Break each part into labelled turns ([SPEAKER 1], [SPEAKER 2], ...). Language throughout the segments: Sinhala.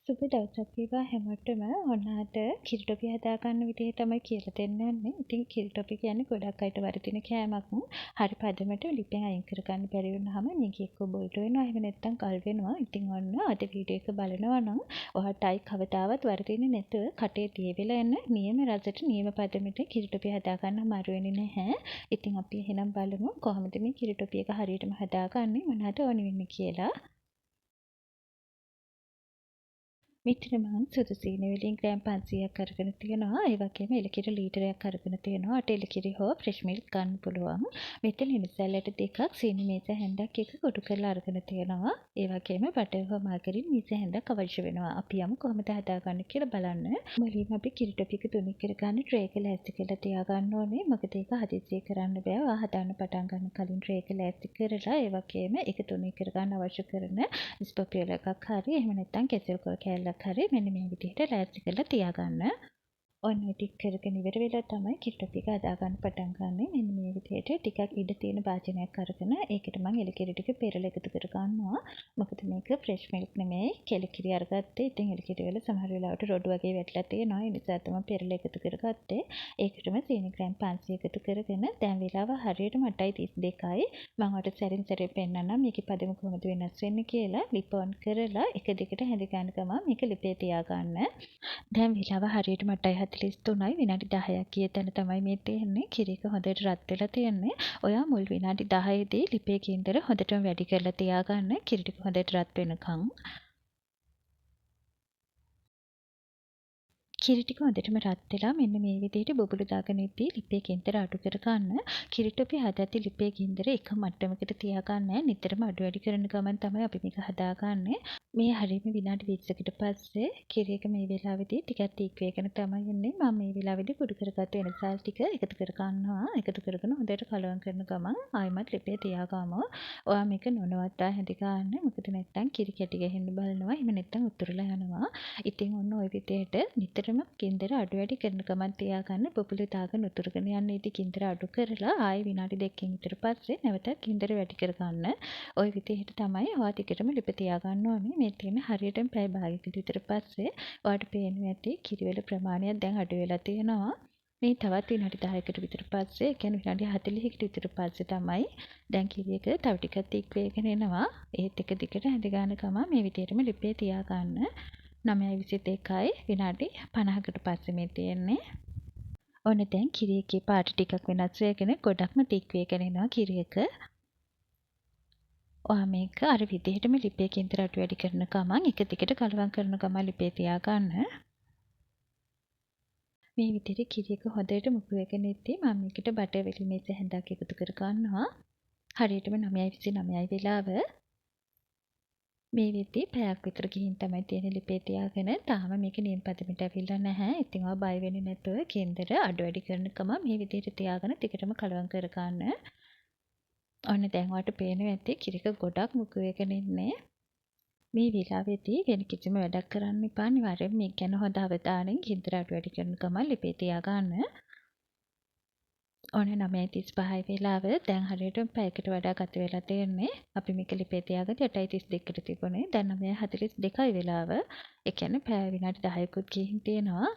[SPEAKER 1] සුබ දවසක් වේවා හැමෝටම. ඔන්න අද කිරි ටොපි හදාගන්න විදිහ තමයි කියලා දෙන්න යන්නේ. ඉතින් කිරි ටොපි කියන්නේ ගොඩක් අයට වර්ධින කෑමක්. හරි පදමට ලිපෙන් අයින් කරගන්න බැරි වුණාම මේක එක්ක බොල්ට වෙනවා. එහෙම නැත්නම් කල් වෙනවා. ඉතින් ඔන්න අද වීඩියෝ එක බලනවා නම් ඔයාලටයි කවදාවත් වර්ධින්නේ නැතුව කටේ තියවිලා එන නියම රසට නියම පදමට කිරි ටොපි හදාගන්න අමාරු වෙන්නේ නැහැ. ඉතින් අපි එහෙනම් බලමු කොහොමද මේ කිරි ටොපි එක හරියටම හදාගන්නේ මොනවද ඕන වෙන්නේ කියලා. මෙතන මම සුදු සීනි වලින් ග්‍රෑම් 500ක් අරගෙන තියෙනවා. ඒ වගේම එලකිරි ලීටරයක් අරගෙන තියෙනවා. අට එලකිරි හෝ ෆ්‍රෙෂ් මිල්ක් ගන්න පුළුවන්. මෙතන ඉනිසැලට දෙකක් සීනි මේස හැන්දක් එක කොටු කරලා අරගෙන තියෙනවා. ඒ වගේම බටර් හෝ මාගරින් මේස හැන්දක් අවශ්‍ය වෙනවා. අපි යමු කොහොමද හදාගන්නේ කියලා බලන්න. මුලින්ම අපි කිරි ටොපි එක තුනී කරගන්න ට්‍රේ එක ලෑස්ති කරලා තියාගන්න ඕනේ. මොකද ඒක හදිස්සියේ කරන්න බෑ. ඔයා හදාන්න පටන් ගන්න කලින් ට්‍රේ එක ලෑස්ති කරලා ඒ වගේම ඒක තුනී කරගන්න අවශ්‍ය කරන ස්පොපියල එකක් හරි එහෙම නැත්නම් කෙසෙල් කොළ කෑල්ලක් හරි මෙන්න මේ විදිහට ලෑස්ති කරලා තියාගන්න. ඔන්න ටික කරගෙන ඉවර වෙලා තමයි කිරි ටොපි එක හදාගන්න පටන් ගන්නෙ. මෙන්න මේ විදිහට ටිකක් ඉඩ තියෙන භාජනයක් අරගෙන ඒකට මම එලකිරි ටික පෙරලා එකතු කර ගන්නවා. මොකද මේක ෆ්‍රෙෂ් මිල්ක් නෙමෙයි කෙලකිරි අරගත්තේ. ඉතින් එලකිරි වල සමහර වෙලාවට රොඩු වගේ වැටලා තියෙනවා. ඒ නිසා තමයි පෙරලා එකතු කරගත්තේ. ඒකටම සීනි ග්‍රෑම් 500 එකතු කරගෙන දැන් වෙලාව හරියටම 8:32යි. මම ඔයාලට සැරින් සැරේ පෙන්නන්නම් මේකේ පදම කොහොමද වෙනස් වෙන්නේ කියලා. ලිප ඔන් කරලා එක දිගට හැඳ ගන්න ගමන් මේක ලිපේ තියාගන්න. දැන් වෙලාව හරියටම 8:43යි විනාඩි 10ක් ගිය තැන තමයි මේ තියෙන්නේ. කිරි එක හොඳට රත් වෙලා තියෙන්නේ. ඔයා මුල් විනාඩි 10 දී ලිපේ ගින්දර හොඳටම වැඩි කරලා තියාගන්න. කිරි ටික හොඳට රත් වෙනකන්. කිරි ටික හොඳටම රත් වෙලා මෙන්න මේ විදිහට බබළු දාගෙන ඉද්දී ලිපේ ගින්දර අඩු කර ගන්න. කිරි ටොපි හදද්දී ලිපේ ගින්දර එක මට්ටමකට තියාගන්න. නිතරම අඩු වැඩි කරන ගමන් තමයි අපි මේක හදාගන්නේ. මේ හරියම විනාඩි 20කට පස්සේ කිරි එක මේ වෙලාවේදී ටිකක් තීක් වේගෙන තමයි එන්නේ. මම මේ වෙලාවේදී කුඩු කරගත්ත වෙනසල් ටික එකතු කර ගන්නවා. එකතු කරගෙන හොඳට කලවම් කරන ගමන් ආයෙමත් ලිපේ තියාගමු. ඔයා මේක නොනවත්තා හැඳ ගන්න. මොකද නැත්තම් කිරි කැටි ගහන්න බලනවා. එහෙම නැත්තම් උතුරලා යනවා. ඉතින් ඔන්න ওই විදිහට නිතරම ගින්දර අඩු වැඩි කරන ගමන් තියාගන්න. බබළු දාගෙන උතුරගෙන යන්න ඉතින් ගින්දර අඩු කරලා ආයෙ විනාඩි 2කින් විතර පස්සේ නැවතත් ගින්දර වැඩි කරගන්න. ওই විදිහට තමයි ඔයා ටිකටම ලිප තියාගන්න ඕනේ. මේ තියෙන හරියටම පැය භාගයකට විතර පස්සේ ඔයාලට පේනවා ඇති කිරි වල ප්‍රමාණයක් දැන් අඩු වෙලා තියෙනවා. මේ තවත් විනාඩි 10කට විතර පස්සේ ඒ කියන්නේ විනාඩි 40කට විතර පස්සේ තමයි දැන් කිරි එක තව ටිකක් තික් වේගෙන එනවා. ඒත් එක දිගට හැඳ ගන්න ගමන් මේ විදිහටම ලිපේ තියාගන්න. 9:22යි විනාඩි 50කට පස්සේ මේ තියෙන්නේ. ඔන්න දැන් කිරි එකේ පාට ටිකක් වෙනස් වෙගෙන ගොඩක්ම තික් වේගෙන එනවා කිරි එක. ඔයා මේක අර විදිහටම ලිපේ ගින්දර අඩු වැඩි කරන ගමන් එක දිගට කලවම් කරන ගමන් ලිපේ තියාගන්න. මේ විදිහට කිරි එක හොඳට මුපු වෙගෙන ඉද්දී මම මේකට බටර් වෙලි මේස හැන්දක් එකතු කර ගන්නවා. හරියටම 9:29යි වෙලාව. මේ විදිහේ පැයක් විතර ගිහින් තමයි තියෙන ලිපේ තියාගෙන තාම මේක නියම පදමට ඇවිල්ලා නැහැ. ඉතින් ඔයා බය වෙන්නේ නැතුව ගින්දර අඩු වැඩි කරන ගමන් මේ විදිහට තියාගෙන ටිකටම කලවම් කර ගන්න. ඔන්න දැන් ඔයාලට පේනවා ඇති කිරි එක ගොඩක් මුපු වෙගෙන ඉන්නේ. මේ වෙලාවේදී වෙන කිසිම වැඩක් කරන්න එපා. අනිවාර්යෙන් මේක ගැන හොඳ අවධානයෙන් ගින්දර අඩු වැඩි කරන ගමන් ලිපේ තියාගන්න. ඔන්න 9:35යි වෙලාව. දැන් හරියටම පැයකට වඩා ගත වෙලා තියෙන්නේ. අපි මේක ලිපේ තියාගත්තේ 8:32කට තිබුණේ. දැන් 9:42යි වෙලාව. ඒ කියන්නේ පැය විනාඩි 10කුත් ගිහින් තියෙනවා.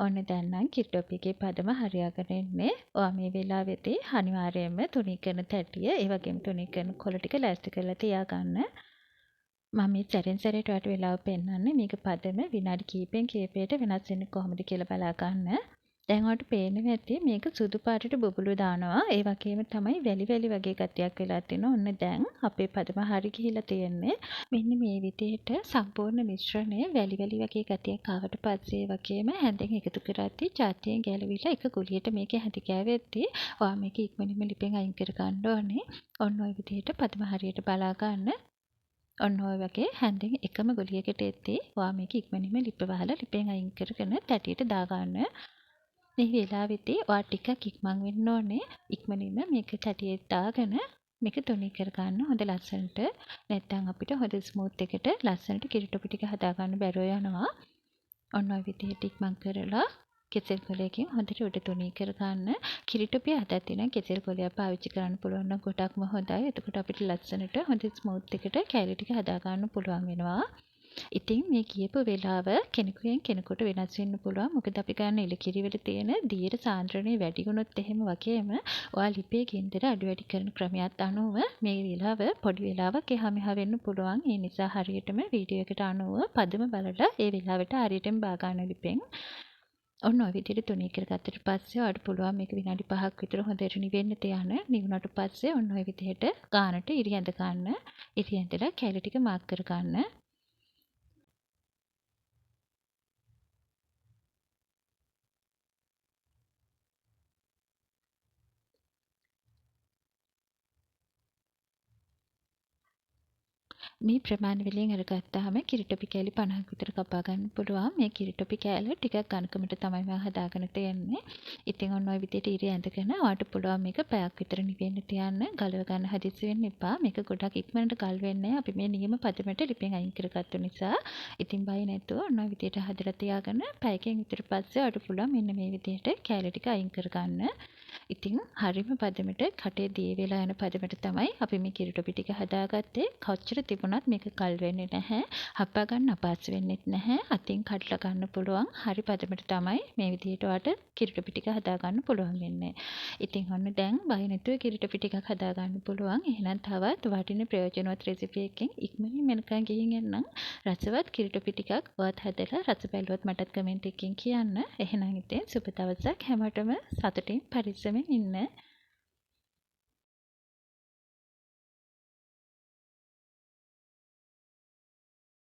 [SPEAKER 1] ඔන්න දැන් නම් කිරි ටොපි එකේ පදම හරියාගෙන ඉන්නේ. ඔයා මේ වෙලාවේදී අනිවාර්යයෙන්ම තුනී කරන තැටිය, ඒ වගේම තුනී කරන කොළ ටික ලෑස්ති කරලා තියාගන්න. මම මේ සැරෙන් සැරේට ඔයාලට වෙලාව පෙන්නන්නේ මේක පදම විනාඩි කිහිපෙන් කිහිපයට වෙනස් වෙන්නේ කොහොමද කියලා බලා ගන්න. දැන් ඔයාලට පේනවා ඇති මේක සුදු පාටට බබළු දානවා. ඒ වගේම තමයි වැලි වැලි වගේ ගතියක් වෙලා තියෙනවා. ඔන්න දැන් අපේ පදම හරි ගිහිලා තියෙන්නේ. මෙන්න මේ විදිහට සම්පූර්ණ මිශ්‍රණය වැලි වැලි වගේ ගතියක් ආවට පස්සේ ඒ වගේම හැඳෙන් එකතු කරද්දී චාතියෙන් ගැලවිලා එක ගුලියට මේකේ හැඳ ගෑවෙද්දී ඔයා මේක ඉක්මනින්ම ලිපෙන් අයින් කර ගන්න ඕනේ. ඔන්න ඔය විදිහට පදම හරියට බලා ගන්න. ඔන්න ඔය වගේ හැන්දෙන් එකම ගොලියකට එද්දී ඔයා මේක ඉක්මනින්ම ලිප වහලා ලිපෙන් අයින් කරගෙන තැටියට දාගන්න. මේ වෙලාවෙදී ඔයා ටිකක් ඉක්මන් වෙන්න ඕනේ. ඉක්මනින්ම මේක තැටියට දාගෙන මේක තුනී කරගන්න හොඳ ලස්සනට. නැත්නම් අපිට හොඳ ස්මූත් එකට ලස්සනට කිරි ටොපි ටික හදාගන්න බැරුව යනවා. ඔන්න ඔය විදිහට ඉක්මන් කරලා කෙසෙල් කොලයකින් හොඳට උඩ තුනී කරගන්න. කිරි ටොපි හදද්දී නම් කෙසෙල් කොලයක් පාවිච්චි කරන්න පුළුවන් නම් ගොඩක්ම හොඳයි. එතකොට අපිට ලස්සනට හොඳ ස්මූත් එකට කැලි ටික හදාගන්න පුළුවන් වෙනවා. ඉතින් මේ කියපු වෙලාව කෙනෙකුගෙන් කෙනෙකුට වෙනස් වෙන්න පුළුවන්. මොකද අපි ගන්න එළකිරි වල තියෙන දියර සාන්ද්‍රණය වැඩි වුණොත් එහෙම වගේම ඔයා ලිපේ ගින්දර අඩු වැඩි කරන ක්‍රමයක් අනුව මේ වෙලාව පොඩි වෙලාවක් එහා මෙහා වෙන්න පුළුවන්. ඒ නිසා හරියටම වීඩියෝ එකට අනුව පදම බලලා ඒ වෙලාවට හරියටම බා ගන්න ලිපෙන් ඔන්න ඔය විදිහට තුනී කරගත්තට පස්සේ ඔයාලට පුළුවන් මේක විනාඩි 5ක් විතර හොඳට නිවෙන්න තියන්න. නිවුණාට පස්සේ ඔන්න ඔය විදිහට ගානට ඉරියඳ ගන්න. ඉරියඳලා කැලි ටික මාක් කර ගන්න. මේ ප්‍රමාණ වලින් අරගත්තාම කිරිටොපි කෑලි 50ක් විතර කපා ගන්න පුළුවන්. මේ කිරිටොපි කෑල්ල ටිකක් ඝනකමට තමයි මම හදාගෙන තියන්නේ. ඉතින් ඔන්න ඔය විදිහට ඉරි ඇඳගෙන ඔයාලට පුළුවන් මේක පැයක් විතර නිවෙන්න තියන්න. ගලව ගන්න හදිස්සි වෙන්න එපා. මේක ගොඩක් ඉක්මනට ගල් වෙන්නේ අපි මේ නියම පදමට ලිපෙන් අයින් කරගත්තු නිසා. ඉතින් බය නැතුව ඔන්න ඔය විදිහට හදලා තියාගෙන පැයකින් විතර පස්සේ ඔයාලට පුළුවන් මෙන්න මේ විදිහට කෑලි ටික අයින් කරගන්න. ඉතින් හරිම පදමට කටේ දී වෙලා යන පදමට තමයි අපි මේ කිරිටොපි ටික හදාගත්තේ. කොච්චර තිබුණත් මේක කල් වෙන්නේ නැහැ. හපා ගන්න අපහසු වෙන්නේ නැහැ. අතින් කඩලා ගන්න පුළුවන්. හරි පදමට තමයි මේ විදිහට ඔයාලට කිරිටොපි ටික හදා ගන්න පුළුවන් වෙන්නේ. ඉතින් ඔන්න දැන් බය නැතුව කිරිටොපි ටිකක් හදා ගන්න පුළුවන්. එහෙනම් තවත් වටින ප්‍රයෝජනවත් රෙසිපි එකකින් ඉක්මනින් මෙනකන් ගිහින් එන්නම්. රසවත් කිරිටොපි ටිකක් ඔයත් හදලා රස බැලුවොත් මටත් කමෙන්ට් එකකින් කියන්න. එහෙනම් ඉතින් සුබ දවසක් හැමෝටම සතුටින් පරිස්සමෙන් ඉන්න.